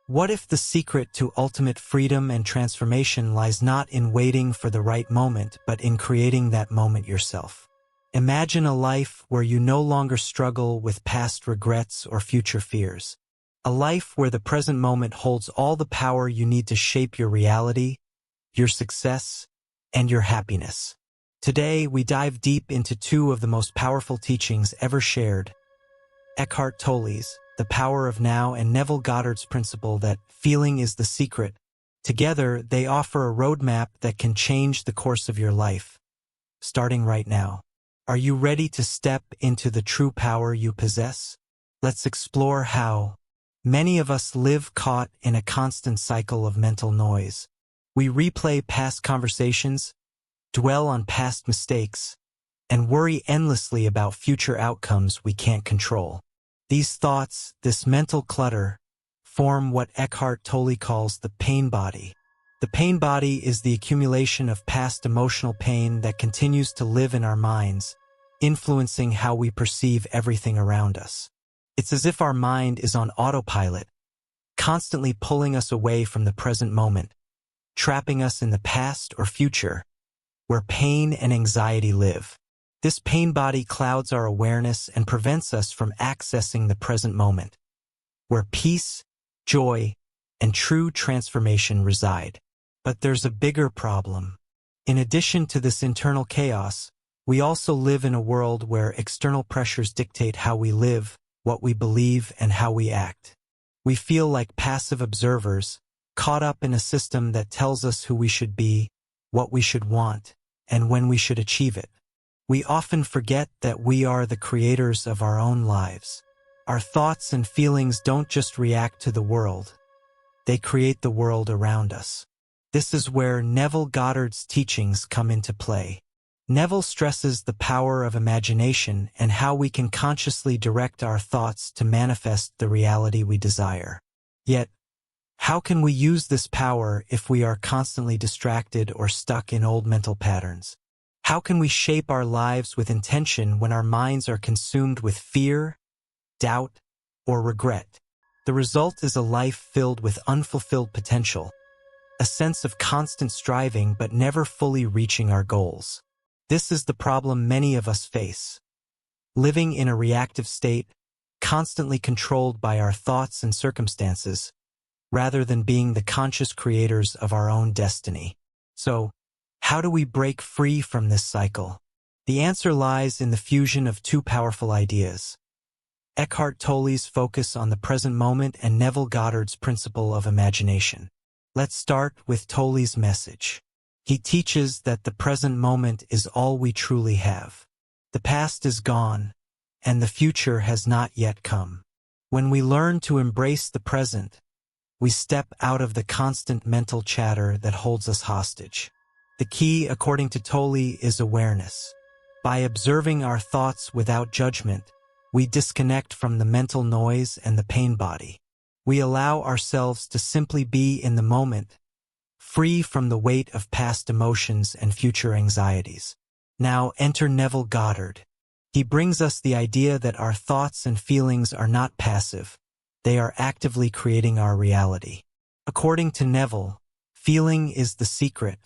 What if the secret to ultimate freedom and transformation lies not in waiting for the right moment, but in creating that moment yourself? Imagine a life where you no longer struggle with past regrets or future fears. A life where the present moment holds all the power you need to shape your reality, your success, and your happiness. Today, we dive deep into two of the most powerful teachings ever shared: Eckhart Tolle's The Power of Now and Neville Goddard's principle that feeling is the secret. Together, they offer a roadmap that can change the course of your life, starting right now. Are you ready to step into the true power you possess? Let's explore how. Many of us live caught in a constant cycle of mental noise. We replay past conversations, dwell on past mistakes, and worry endlessly about future outcomes we can't control. These thoughts, this mental clutter, form what Eckhart Tolle calls the pain body. The pain body is the accumulation of past emotional pain that continues to live in our minds, influencing how we perceive everything around us. It's as if our mind is on autopilot, constantly pulling us away from the present moment, trapping us in the past or future, where pain and anxiety live. This pain body clouds our awareness and prevents us from accessing the present moment, where peace, joy, and true transformation reside. But there's a bigger problem. In addition to this internal chaos, we also live in a world where external pressures dictate how we live, what we believe, and how we act. We feel like passive observers, caught up in a system that tells us who we should be, what we should want, and when we should achieve it. We often forget that we are the creators of our own lives. Our thoughts and feelings don't just react to the world. They create the world around us. This is where Neville Goddard's teachings come into play. Neville stresses the power of imagination and how we can consciously direct our thoughts to manifest the reality we desire. Yet, how can we use this power if we are constantly distracted or stuck in old mental patterns? How can we shape our lives with intention when our minds are consumed with fear, doubt, or regret? The result is a life filled with unfulfilled potential, a sense of constant striving but never fully reaching our goals. This is the problem many of us face. Living in a reactive state, constantly controlled by our thoughts and circumstances, rather than being the conscious creators of our own destiny. So, how do we break free from this cycle? The answer lies in the fusion of two powerful ideas: Eckhart Tolle's focus on the present moment and Neville Goddard's principle of imagination. Let's start with Tolle's message. He teaches that the present moment is all we truly have. The past is gone, and the future has not yet come. When we learn to embrace the present, we step out of the constant mental chatter that holds us hostage. The key, according to Tolle, is awareness. By observing our thoughts without judgment, we disconnect from the mental noise and the pain body. We allow ourselves to simply be in the moment, free from the weight of past emotions and future anxieties. Now enter Neville Goddard. He brings us the idea that our thoughts and feelings are not passive. They are actively creating our reality. According to Neville, feeling is the secret.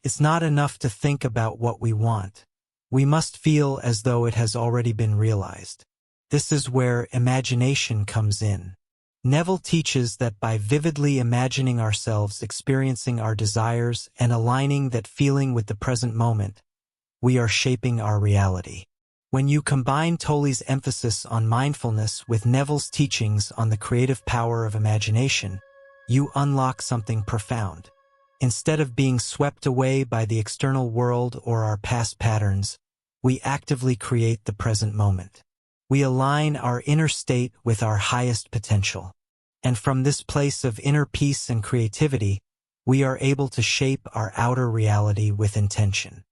It's not enough to think about what we want. We must feel as though it has already been realized. This is where imagination comes in. Neville teaches that by vividly imagining ourselves experiencing our desires and aligning that feeling with the present moment, we are shaping our reality. When you combine Tolle's emphasis on mindfulness with Neville's teachings on the creative power of imagination, you unlock something profound. Instead of being swept away by the external world or our past patterns, we actively create the present moment. We align our inner state with our highest potential. And from this place of inner peace and creativity, we are able to shape our outer reality with intention.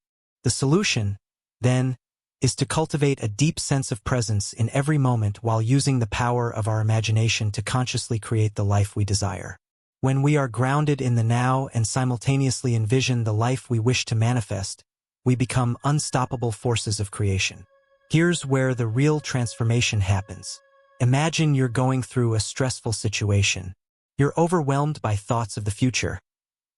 The solution, then, is to cultivate a deep sense of presence in every moment while using the power of our imagination to consciously create the life we desire. When we are grounded in the now and simultaneously envision the life we wish to manifest, we become unstoppable forces of creation. Here's where the real transformation happens. Imagine you're going through a stressful situation. You're overwhelmed by thoughts of the future,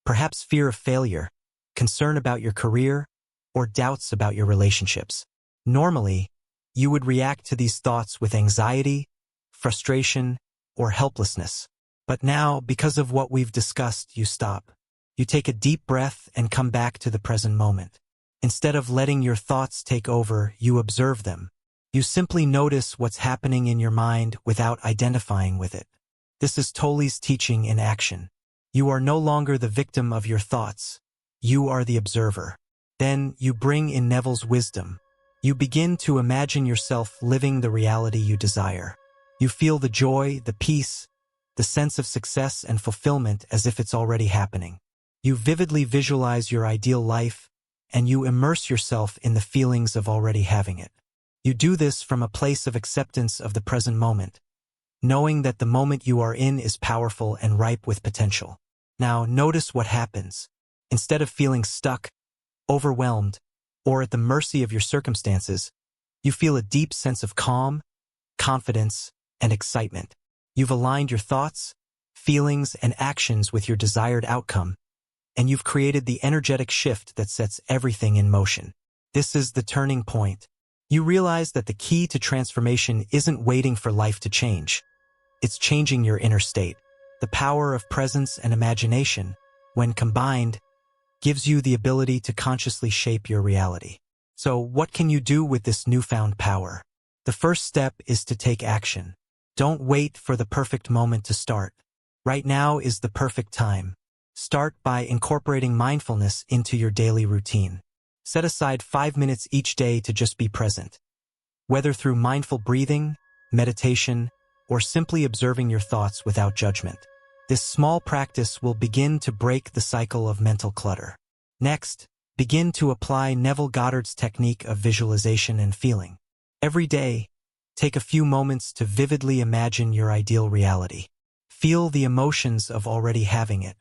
perhaps fear of failure, concern about your career, or doubts about your relationships. Normally, you would react to these thoughts with anxiety, frustration, or helplessness. But now, because of what we've discussed, you stop. You take a deep breath and come back to the present moment. Instead of letting your thoughts take over, you observe them. You simply notice what's happening in your mind without identifying with it. This is Tolle's teaching in action. You are no longer the victim of your thoughts. You are the observer. Then you bring in Neville's wisdom. You begin to imagine yourself living the reality you desire. You feel the joy, the peace, the sense of success and fulfillment as if it's already happening. You vividly visualize your ideal life, and you immerse yourself in the feelings of already having it. You do this from a place of acceptance of the present moment, knowing that the moment you are in is powerful and ripe with potential. Now notice what happens. Instead of feeling stuck, overwhelmed, or at the mercy of your circumstances, you feel a deep sense of calm, confidence, and excitement. You've aligned your thoughts, feelings, and actions with your desired outcome, and you've created the energetic shift that sets everything in motion. This is the turning point. You realize that the key to transformation isn't waiting for life to change. It's changing your inner state. The power of presence and imagination, when combined, gives you the ability to consciously shape your reality. So, what can you do with this newfound power? The first step is to take action. Don't wait for the perfect moment to start. Right now is the perfect time. Start by incorporating mindfulness into your daily routine. Set aside 5 minutes each day to just be present. Whether through mindful breathing, meditation, or simply observing your thoughts without judgment. This small practice will begin to break the cycle of mental clutter. Next, begin to apply Neville Goddard's technique of visualization and feeling. Every day, take a few moments to vividly imagine your ideal reality. Feel the emotions of already having it.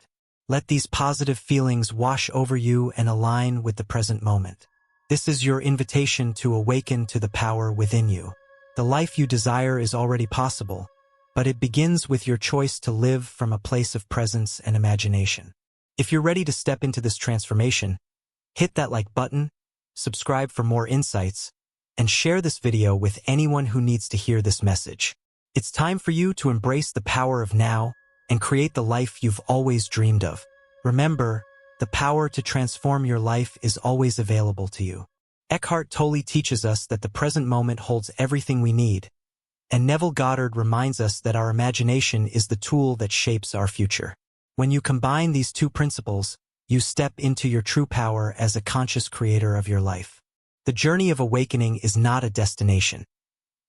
Let these positive feelings wash over you and align with the present moment. This is your invitation to awaken to the power within you. The life you desire is already possible, but it begins with your choice to live from a place of presence and imagination. If you're ready to step into this transformation, hit that like button, subscribe for more insights, and share this video with anyone who needs to hear this message. It's time for you to embrace the power of now and create the life you've always dreamed of. Remember, the power to transform your life is always available to you. Eckhart Tolle teaches us that the present moment holds everything we need, and Neville Goddard reminds us that our imagination is the tool that shapes our future. When you combine these two principles, you step into your true power as a conscious creator of your life. The journey of awakening is not a destination.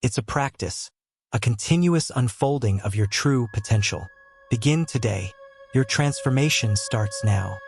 It's a practice, a continuous unfolding of your true potential. Begin today. Your transformation starts now.